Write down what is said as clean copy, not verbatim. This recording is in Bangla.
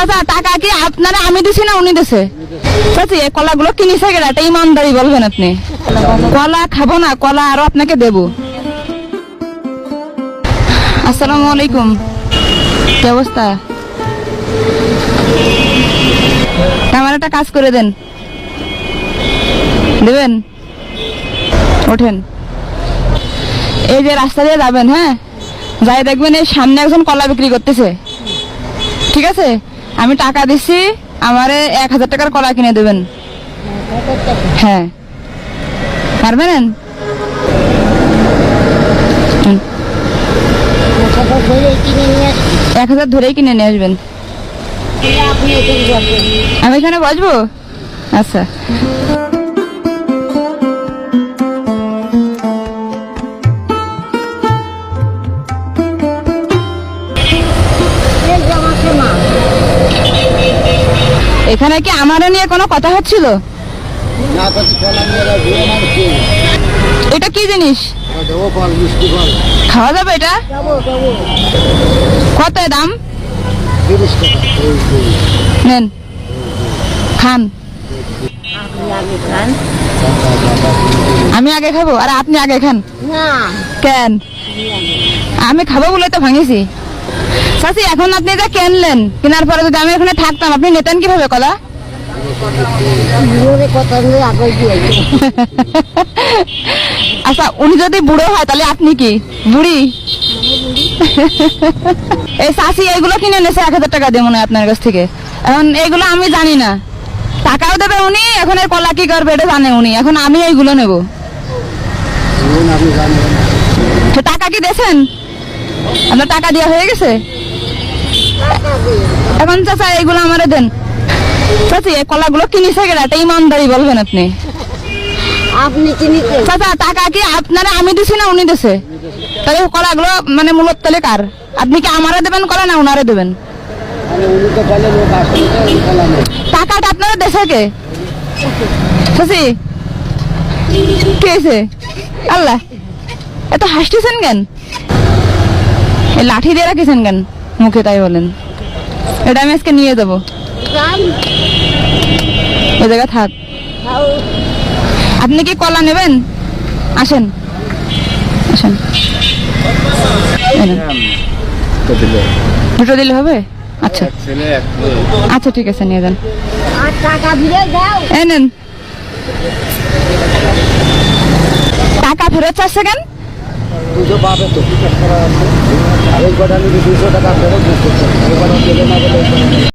চাচা টাকা কি আপনারা আমি দিছি না উনি দিছে? চাচি এই কলাগুলো কিনেছে গেলে এটা ইমানদারি বলবেন আপনি। কলা খাবো না, কলা আরো আপনাকে দেবো। আসসালামু আলাইকুম, কি অবস্থা? আমার একটা কাজ করে দেন, দেবেন? ওঠেন, এই যে রাস্তা দিয়ে যাবেন, হ্যাঁ যাই দেখবেন এই সামনে একজন কলা বিক্রি করতেছে, ঠিক আছে? আমি টাকা দিচ্ছি, আমারে 1000 টাকার কলা কিনে দেবেন। হ্যাঁ, পারবেন? 1000 ধরেই কিনে নিয়ে আসবেন। আমি এখানে বসবো? আচ্ছা। এখানে কি আমারে নিয়ে কোনো কথা হচ্ছিল? এটা কি জিনিস? খাওয়া যাবে এটা? কত দাম? নেন, খান। আমি আগে খাবো? আর আপনি আগে খান। কেন? আমি খাবো বলে তো ভাঙিছি। চাচি এখন আপনি এটা কিনলেন, কেনার পরে যদি আমি এখানে থাকতাম আপনি নিতেন কিভাবে কলা? আচ্ছা, উনি যদি বুড়ো হয় তাহলে আপনি কি বুড়ি? এই চাচি এইগুলো কিনে এনেছে 1000 টাকা দিয়ে মনে হয় আপনার কাছ থেকে। এখন এইগুলো আমি জানি না, টাকাও দেবে উনি, এখন এই কলা কি করবে এটা জানে উনি, এখন আমি এইগুলো নেব। টাকা কি দিয়েছেন? আপনার টাকা দেওয়া হয়ে গেছে? এখন চাচা এইগুলো আমারে দেন। চাচি এই কলাগুলো কিনেছে গেলে এটা ইমানদারি বলবেন আপনি। চাচা টাকা কি আপনারা আমি দিছি না উনি দিছে? তাহলে কলাগুলো মানে মূলত তাহলে কার? আপনি কি আমারে দেবেন কলা না উনারে দেবেন? টাকাটা আপনারা দেশে কে? চাচি কি হয়েছে? আল্লাহ, এত হাসতেছেন কেন? এই লাঠি দিয়ে রাখিছেন কেন মুখে তাই বলেন? এটা আমি আজকে নিয়ে যাবো, এই জায়গা থাক। আপনি কি কলা নেবেন? আসেন আসেন, দুটো দিলে হবে? আচ্ছা আচ্ছা ঠিক আছে, নিয়ে যান। এই নেন, টাকা ফেরত চাচ্ছে কেন? 200 পাবে তো, আর এই কটা নিবি 200 টাকা ফেরত দিতে।